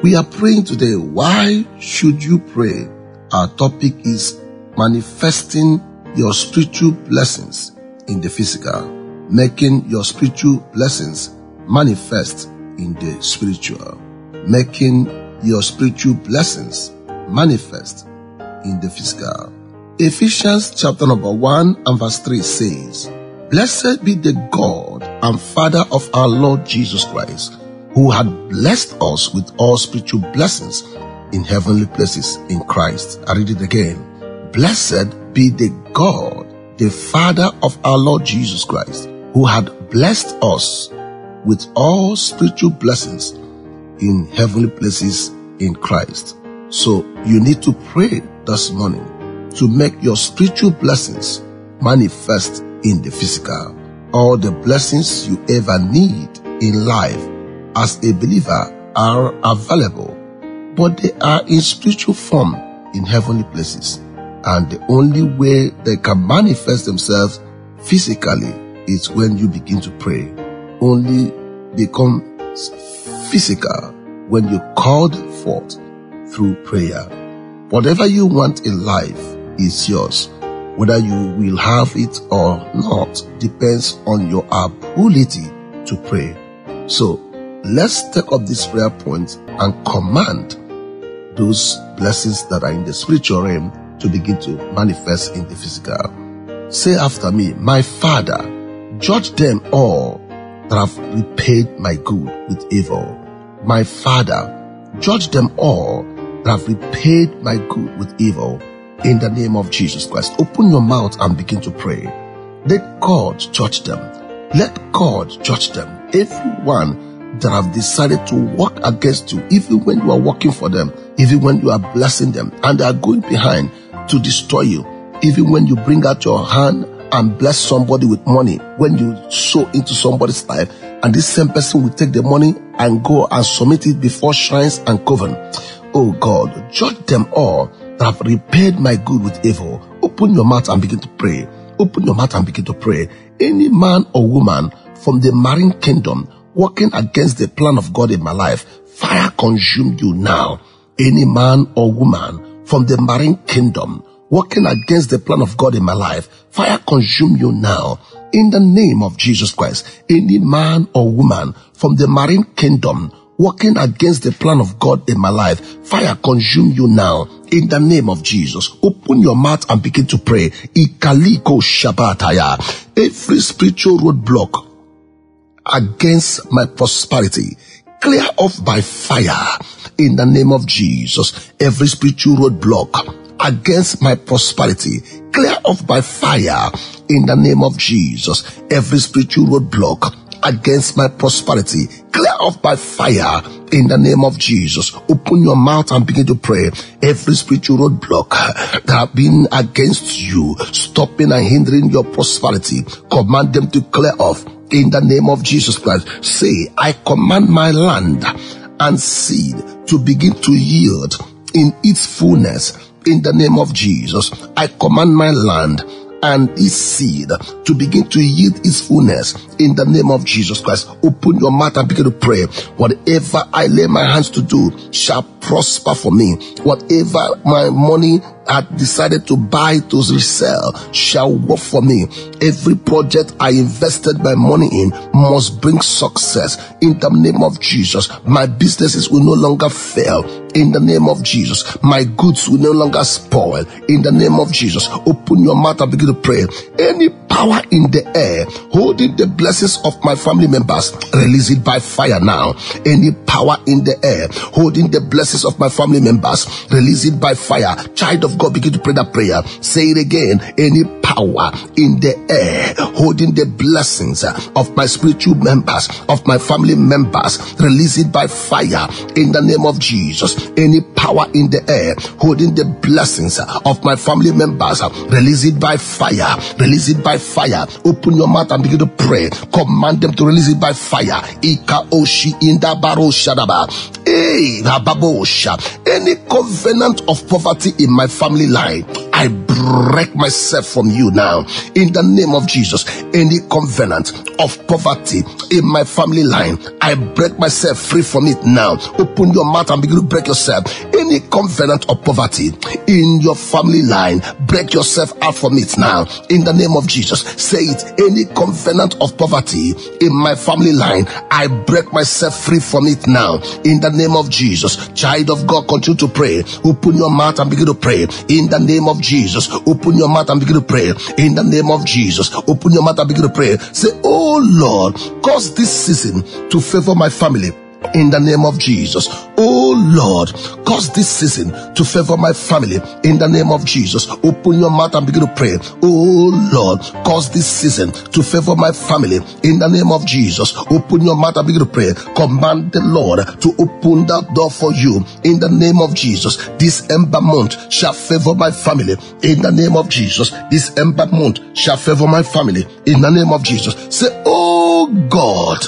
We are praying today. Why should you pray? Our topic is manifesting your spiritual blessings in the physical, making your spiritual blessings manifest in the spiritual, making your spiritual blessings manifest in the physical. Ephesians chapter number 1 and verse 3 says, "Blessed be the God and Father of our Lord Jesus Christ, who had blessed us with all spiritual blessings in heavenly places in Christ." I read it again. Blessed be the God, the Father of our Lord Jesus Christ, who had blessed us with all spiritual blessings in heavenly places in Christ. So you need to pray this morning to make your spiritual blessings manifest in the physical. All the blessings you ever need in life as a believer are available, but they are in spiritual form in heavenly places. And the only way they can manifest themselves physically is when you begin to pray. Only become physical when you called forth through prayer. Whatever you want in life is yours. Whether you will have it or not depends on your ability to pray. So let's take up this prayer point and command those blessings that are in the spiritual realm to begin to manifest in the physical. Say after me, "My Father, judge them all that have repaid my good with evil." My Father, judge them all that have repaid my good with evil. In the name of Jesus Christ, open your mouth and begin to pray. Let God judge them. Let God judge them. Everyone that have decided to work against you, even when you are working for them, even when you are blessing them, and they are going behind to destroy you, even when you bring out your hand and bless somebody with money, when you sow into somebody's life, and this same person will take the money and go and submit it before shrines and coven. Oh God, judge them all that have repaid my good with evil. Open your mouth and begin to pray. Open your mouth and begin to pray. Any man or woman from the marine kingdom working against the plan of God in my life, fire consume you now. Any man or woman from the marine kingdom working against the plan of God in my life, fire consume you now. In the name of Jesus Christ, any man or woman from the marine kingdom working against the plan of God in my life, fire consume you now. In the name of Jesus, open your mouth and begin to pray. Ikaliko shabataya. Every spiritual roadblock against my prosperity, clear off by fire in the name of Jesus. Every spiritual roadblock against my prosperity, clear off by fire in the name of Jesus. Every spiritual roadblock against my prosperity, clear off by fire in the name of Jesus. Open your mouth and begin to pray. Every spiritual roadblock that have been against you, stopping and hindering your prosperity, command them to clear off in the name of Jesus Christ. Say, I command my land and seed to begin to yield in its fullness in the name of Jesus. I command my land and its seed to begin to yield its fullness in the name of Jesus Christ. Open your mouth and begin to pray. Whatever I lay my hands to do shall prosper for me. Whatever my money had decided to buy to resell shall work for me. Every project I invested my money in must bring success in the name of Jesus. My businesses will no longer fail in the name of Jesus. My goods will no longer spoil in the name of Jesus. Open your mouth and begin to pray. Any power in the air holding the blessings of my family members, release it by fire now. Any power in the air holding the blessings of my family members, release it by fire. Child of God, begin to pray that prayer. Say it again. Any power in the air holding the blessings of my spiritual members, of my family members, release it by fire in the name of Jesus. Any power power in the air holding the blessings of my family members. Release it by fire. Release it by fire. Open your mouth and begin to pray. Command them to release it by fire. Ika oshi inda baro shadaba. Any covenant of poverty in my family line, I break myself from you now in the name of Jesus. Any covenant of poverty in my family line, I break myself free from it now. Open your mouth and begin to break yourself. Any covenant of poverty in your family line, break yourself out from it now in the name of Jesus. Say it. Any covenant of poverty in my family line, I break myself free from it now in the name of Jesus. Child of God, continue to pray. Open your mouth and begin to pray in the name of Jesus. Open your mouth and begin to pray in the name of Jesus. Open your mouth and begin to pray. Say, oh Lord, cause this season to favor my family in the name of Jesus. Oh Lord, cause this season to favor my family in the name of Jesus. Open your mouth and begin to pray. Oh Lord, cause this season to favor my family in the name of Jesus. Open your mouth and begin to pray. Command the Lord to open that door for you in the name of Jesus. This ember month shall favor my family in the name of Jesus. This ember month shall favor my family in the name of Jesus. Say, oh God,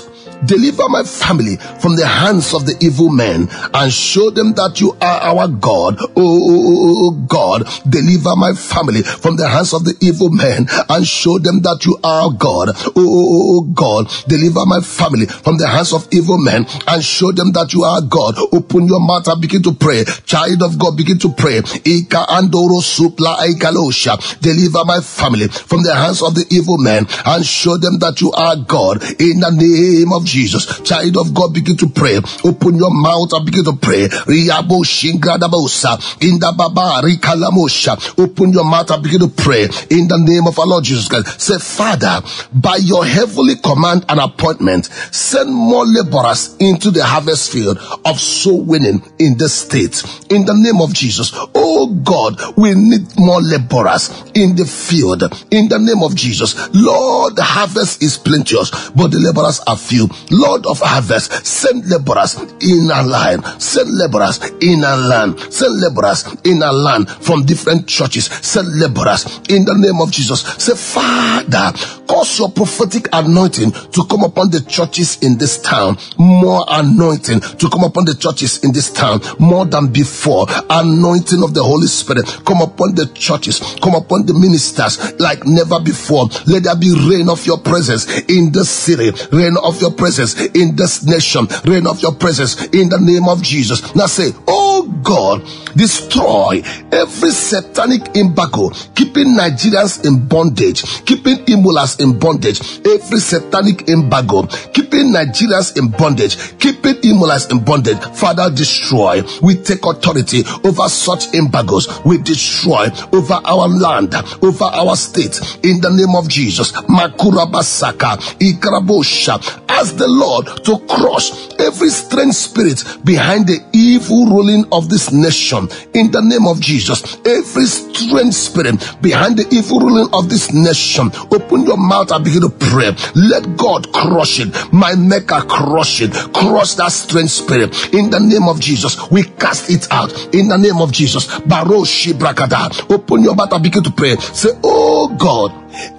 deliver my family from the hands of the evil men and show them that you are our God. Oh God, deliver my family from the hands of the evil men and show them that you are God. Oh God, deliver my family from the hands of evil men and show them that you are God. Open your mouth and begin to pray. Child of God, begin to pray. Ika andoro supla aikalosha. Deliver my family from the hands of the evil men and show them that you are God in the name of Jesus. Child of God, begin to pray. Open your mouth and begin to pray. Riabo shingradabosa inda baba rikalamosha. Open your mouth and begin to pray in the name of our Lord Jesus Christ. Say, Father, by your heavenly command and appointment, send more laborers into the harvest field of soul winning in the state. In the name of Jesus. Oh God, we need more laborers in the field. In the name of Jesus. Lord, the harvest is plenteous, but the laborers are few. Lord of harvest, send laborers in our land. Send laborers in our land. Send laborers in our land from different churches. Send laborers in the name of Jesus. Say, Father, cause your prophetic anointing to come upon the churches in this town. More anointing to come upon the churches in this town, more than before. Anointing of the Holy Spirit come upon the churches, come upon the ministers like never before. Let there be rain of your presence in this city, rain of your presence in this nation, rain of your presence in the name of Jesus. Now say, oh God, destroy every satanic embargo keeping Nigerians in bondage, keeping Imolas in bondage. Every satanic embargo keeping Nigerians in bondage, keeping Imolas in bondage. Father, destroy. We take authority over such embargoes. We destroy over our land, over our state in the name of Jesus. Makura basaka ikrabosha. Ask the Lord to crush every strange spirit behind the evil ruling of this nation in the name of Jesus. Every strange spirit behind the evil ruling of this nation. Open your mouth and begin to pray. Let God crush it. My Maker, crush it. Crush that strange spirit in the name of Jesus. We cast it out in the name of Jesus. Baroshi brakada. Open your mouth and begin to pray. Say, oh God,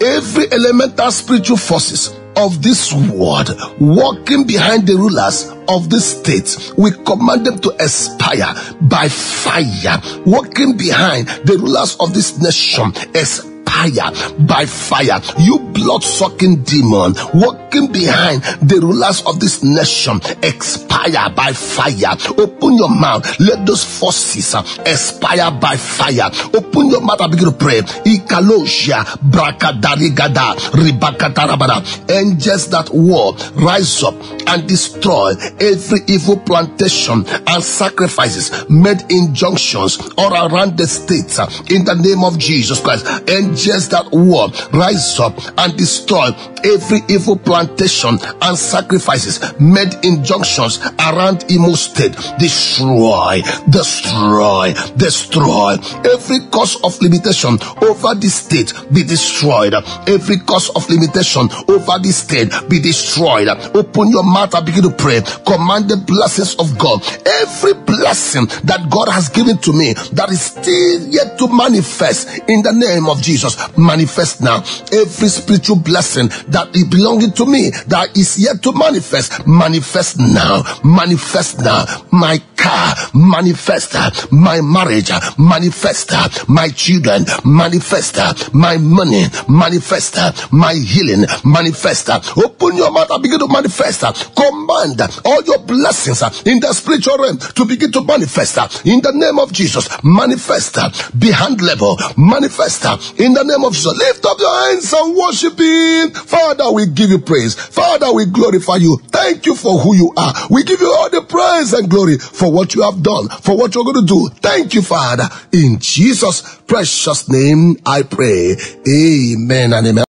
every elemental spiritual forces of this world walking behind the rulers of this state, we command them to expire by fire. Walking behind the rulers of this nation, expire by fire. You blood-sucking demon walking behind the rulers of this nation, expire by fire. Open your mouth. Let those forces expire by fire. Open your mouth and begin to pray. Ikalosia brakadarigada ribakatarabada. Angels that war, rise up and destroy every evil plantation and sacrifices made in junctions all around the states in the name of Jesus Christ. Angels that war, rise up and destroy every evil plantation and sacrifices made in junctions around Imo State. Destroy, destroy, destroy. Every cause of limitation over this state be destroyed. Every cause of limitation over this state be destroyed. Open your mouth and begin to pray. Command the blessings of God. Every blessing that God has given to me that is still yet to manifest, in the name of Jesus, manifest now. Every spiritual blessing that is belonging to me that is yet to manifest, manifest now. Manifest now. My car, manifest. My marriage, manifest. My children, manifest. My money, manifest. My healing, manifest. Open your mouth and begin to manifest. Command all your blessings in the spiritual realm to begin to manifest in the name of Jesus. Manifest behind level, manifest in the name of Jesus. Lift up your hands and worship Him. Father, we give you praise. Father, we glorify you. Thank you for who you are. We give you all the praise and glory for what you have done, for what you're going to do. Thank you, Father. In Jesus' precious name I pray. Amen and amen.